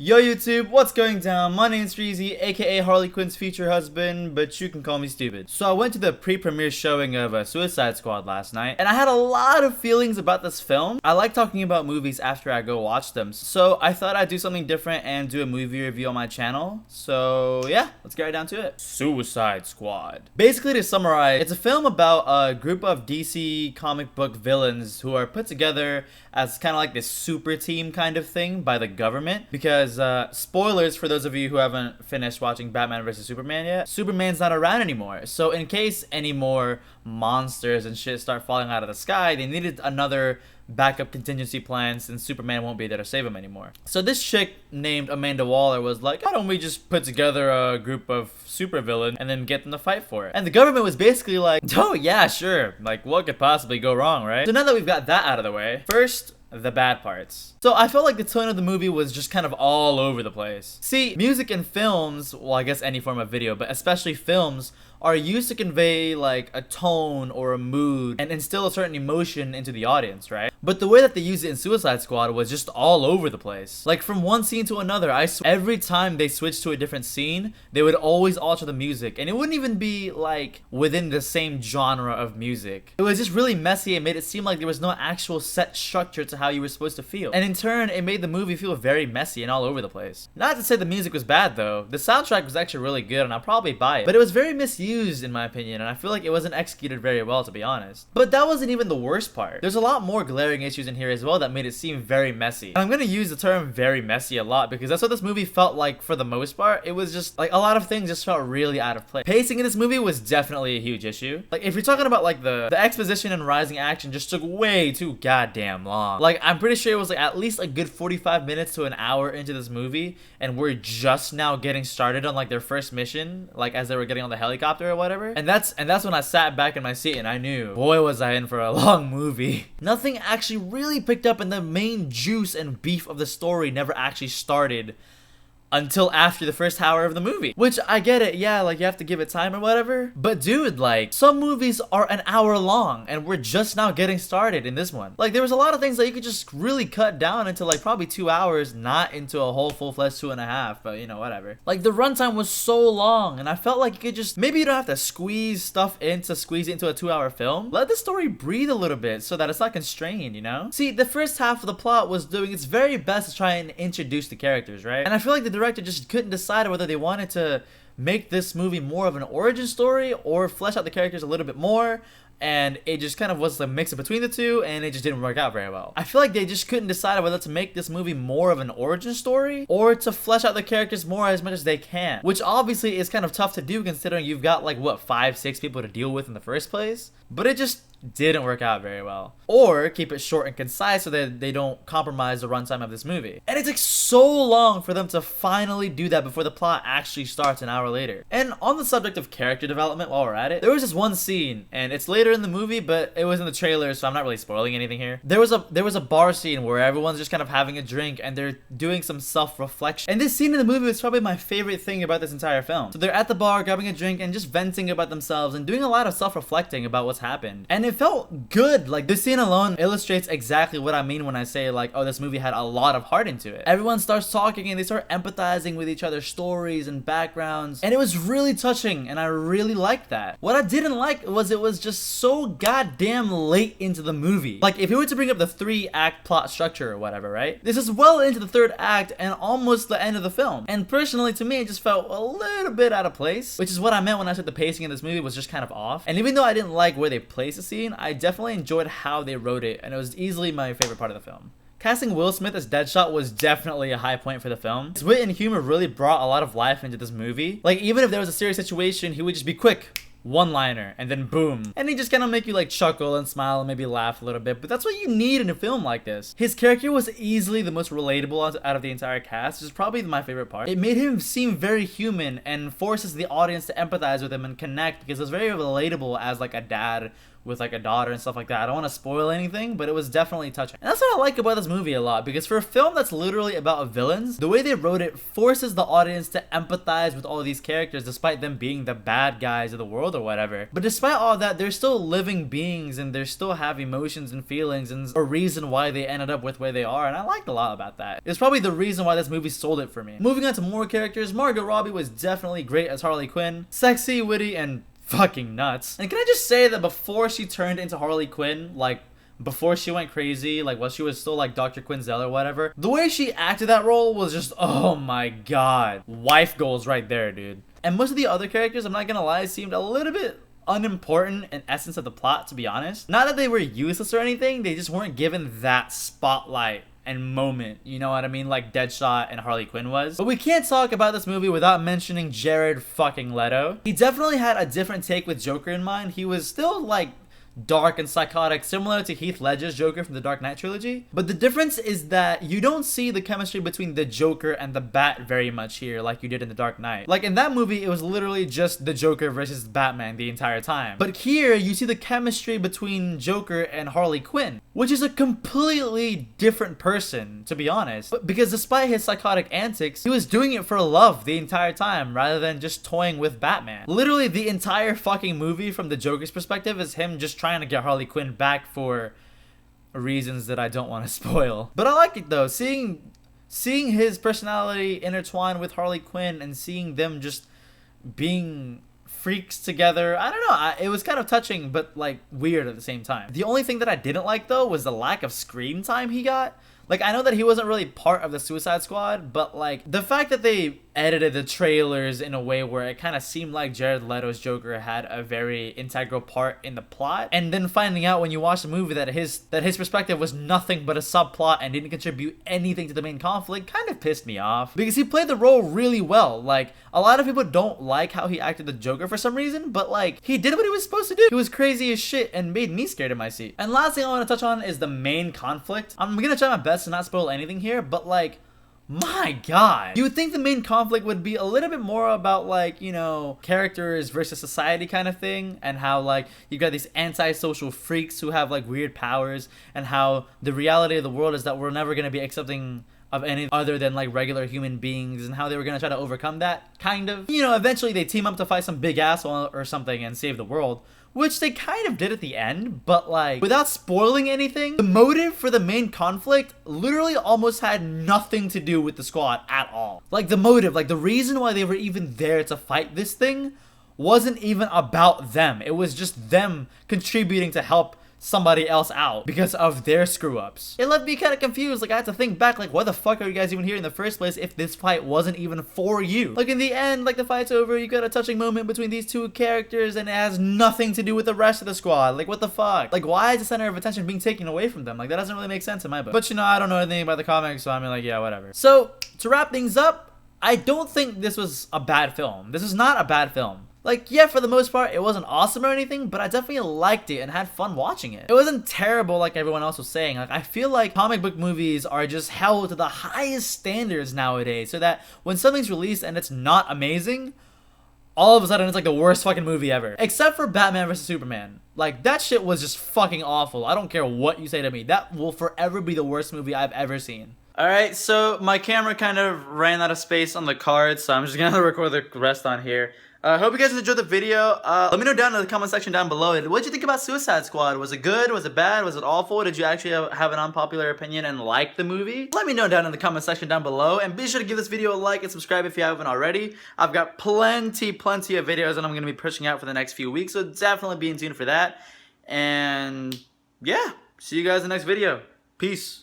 Yo YouTube, what's going down? My name's Reezy, aka Harley Quinn's future husband, but you can call me stupid. So I went to the pre-premiere showing of Suicide Squad last night, and I had a lot of feelings about this film. I like talking about movies after I go watch them, so I thought I'd do something different and do a movie review on my channel. So yeah, let's get right down to it. Suicide Squad. Basically, to summarize, it's a film about a group of DC comic book villains who are put together as kind of like this super team kind of thing by the government, because spoilers for those of you who haven't finished watching Batman vs Superman yet, Superman's not around anymore. So in case any more monsters and shit start falling out of the sky, they needed another backup contingency plan since Superman won't be there to save him anymore. So this chick named Amanda Waller was like, why don't we just put together a group of supervillains and then get them to fight for it? And the government was basically like, oh yeah, sure, like what could possibly go wrong, right? So now that we've got that out of the way, first, the bad parts. So I felt like the tone of the movie was just kind of all over the place. See, music and films, well, I guess any form of video, but especially films, are used to convey like a tone or a mood and instill a certain emotion into the audience, right? But the way that they used it in Suicide Squad was just all over the place. Like from one scene to another, I swear every time they switched to a different scene, they would always alter the music, and it wouldn't even be like within the same genre of music. It was just really messy and made it seem like there was no actual set structure to how you were supposed to feel. And in turn, it made the movie feel very messy and all over the place. Not to say the music was bad though. The soundtrack was actually really good and I'll probably buy it. But it was very misused in my opinion, and I feel like it wasn't executed very well, to be honest. But that wasn't even the worst part. There's a lot more glaring issues in here as well that made it seem very messy. And I'm gonna use the term very messy a lot because that's what this movie felt like for the most part. It was just like a lot of things just felt really out of place. Pacing in this movie was definitely a huge issue. Like if you're talking about like the exposition and rising action just took way too goddamn long. Like I'm pretty sure it was like at least a good 45 minutes to an hour into this movie, and we're just now getting started on like their first mission, like as they were getting on the helicopter or whatever. And that's when I sat back in my seat and I knew, boy was I in for a long movie. Nothing actually really picked up, and the main juice and beef of the story never actually started until after the first hour of the movie. Which, I get it, yeah, like you have to give it time or whatever. But dude, like, some movies are an hour long and we're just now getting started in this one. Like, there was a lot of things that you could just really cut down into like probably 2 hours, not into a whole full-fledged 2.5, but you know, whatever. Like, the runtime was so long and I felt like you could just, maybe you don't have to squeeze stuff in to squeeze it into a 2-hour film. Let the story breathe a little bit so that it's not constrained, you know? See, the first half of the plot was doing its very best to try and introduce the characters, right? And I feel like the director just couldn't decide whether they wanted to make this movie more of an origin story or flesh out the characters a little bit more, and it just kind of was a mix between the two, and it just didn't work out very well. I feel like they just couldn't decide whether to make this movie more of an origin story or to flesh out the characters more as much as they can, which obviously is kind of tough to do considering you've got like what, 5-6 people to deal with in the first place. But it just didn't work out very well. Or keep it short and concise so that they don't compromise the runtime of this movie. And it took so long for them to finally do that before the plot actually starts an hour later. And on the subject of character development, while we're at it, there was this one scene, and it's later in the movie, but it was in the trailer, so I'm not really spoiling anything here. There was a bar scene where everyone's just kind of having a drink and they're doing some self-reflection. And this scene in the movie was probably my favorite thing about this entire film. So they're at the bar grabbing a drink and just venting about themselves and doing a lot of self-reflecting about what's happened. And it felt good. Like, this scene alone illustrates exactly what I mean when I say like, oh, this movie had a lot of heart into it. Everyone starts talking and they start empathizing with each other's stories and backgrounds, and it was really touching, and I really liked that. What I didn't like was it was just so goddamn late into the movie. Like, if you were to bring up the 3-act plot structure or whatever, right? This is well into the 3rd act and almost the end of the film. And personally, to me, it just felt a little bit out of place, which is what I meant when I said the pacing in this movie was just kind of off. And even though I didn't like where they placed the scene, I definitely enjoyed how they wrote it, and it was easily my favorite part of the film. Casting Will Smith as Deadshot was definitely a high point for the film. His wit and humor really brought a lot of life into this movie. Like, even if there was a serious situation, he would just be quick, one-liner, and then boom. And he just kind of make you like chuckle and smile and maybe laugh a little bit, but that's what you need in a film like this. His character was easily the most relatable out of the entire cast, which is probably my favorite part. It made him seem very human and forces the audience to empathize with him and connect, because it was very relatable as like a dad with like a daughter and stuff like that. I don't want to spoil anything, but it was definitely touching. And that's what I like about this movie a lot, because for a film that's literally about villains, the way they wrote it forces the audience to empathize with all these characters despite them being the bad guys of the world or whatever. But despite all that, they're still living beings and they still have emotions and feelings and a reason why they ended up with where they are, and I liked a lot about that. It's probably the reason why this movie sold it for me. Moving on to more characters, Margot Robbie was definitely great as Harley Quinn. Sexy, witty, and fucking nuts. And can I just say that before she turned into Harley Quinn, like before she went crazy, like while she was still like Dr. Quinzel or whatever, the way she acted that role was just, oh my god, wife goals right there, dude. And most of the other characters, I'm not gonna lie, seemed a little bit unimportant in essence of the plot, to be honest. Not that they were useless or anything, they just weren't given that spotlight and moment, you know what I mean, like Deadshot and Harley Quinn was. But we can't talk about this movie without mentioning Jared fucking Leto. He definitely had a different take with Joker in mind. He was still like dark and psychotic, similar to Heath Ledger's Joker from the Dark Knight trilogy. But the difference is that you don't see the chemistry between the Joker and the Bat very much here like you did in the Dark Knight. Like in that movie, it was literally just the Joker versus Batman the entire time. But here, you see the chemistry between Joker and Harley Quinn, which is a completely different person, to be honest. But because despite his psychotic antics, he was doing it for love the entire time rather than just toying with Batman. Literally, the entire fucking movie from the Joker's perspective is him just trying to get Harley Quinn back for reasons that I don't want to spoil. But I like it though, seeing his personality intertwined with Harley Quinn and seeing them just being freaks together. I don't know, it was kind of touching but like weird at the same time. The only thing that I didn't like though was the lack of screen time he got. Like, I know that he wasn't really part of the Suicide Squad, but like the fact that they edited the trailers in a way where it kind of seemed like Jared Leto's Joker had a very integral part in the plot, and then finding out when you watch the movie that his perspective was nothing but a subplot and didn't contribute anything to the main conflict kind of pissed me off, because he played the role really well. Like, a lot of people don't like how he acted the Joker for some reason, but like he did what he was supposed to do. He was crazy as shit and made me scared in my seat. And last thing I want to touch on is the main conflict. I'm gonna try my best to not spoil anything here, but like, my god, you would think the main conflict would be a little bit more about like, you know, characters versus society kind of thing, and how like you've got these antisocial freaks who have like weird powers, and how the reality of the world is that we're never going to be accepting of any other than like regular human beings, and how they were going to try to overcome that, kind of. You know, eventually they team up to fight some big asshole or something and save the world, which they kind of did at the end, but like, without spoiling anything, the motive for the main conflict literally almost had nothing to do with the squad at all. Like, the motive, like the reason why they were even there to fight this thing wasn't even about them. It was just them contributing to help somebody else out because of their screw-ups. It left me kind of confused. Like, I had to think back, like, why the fuck are you guys even here in the first place if this fight wasn't even for you? Like, in the end, like, the fight's over, you got a touching moment between these two characters, and it has nothing to do with the rest of the squad. Like, what the fuck? Like, why is the center of attention being taken away from them? Like, that doesn't really make sense in my book. But, you know, I don't know anything about the comics, so I mean, like, yeah, whatever. So, to wrap things up, I don't think this was a bad film. This is not a bad film. Like, yeah, for the most part, it wasn't awesome or anything, but I definitely liked it and had fun watching it. It wasn't terrible like everyone else was saying. Like, I feel like comic book movies are just held to the highest standards nowadays, so that when something's released and it's not amazing, all of a sudden it's like the worst fucking movie ever. Except for Batman vs Superman. Like, that shit was just fucking awful. I don't care what you say to me. That will forever be the worst movie I've ever seen. Alright, so my camera kind of ran out of space on the card, so I'm just gonna record the rest on here. Hope you guys enjoyed the video. Let me know down in the comment section down below. What did you think about Suicide Squad? Was it good? Was it bad? Was it awful? Did you actually have an unpopular opinion and like the movie? Let me know down in the comment section down below. And be sure to give this video a like and subscribe if you haven't already. I've got plenty of videos that I'm going to be pushing out for the next few weeks. So definitely be in tune for that. And yeah, see you guys in the next video. Peace.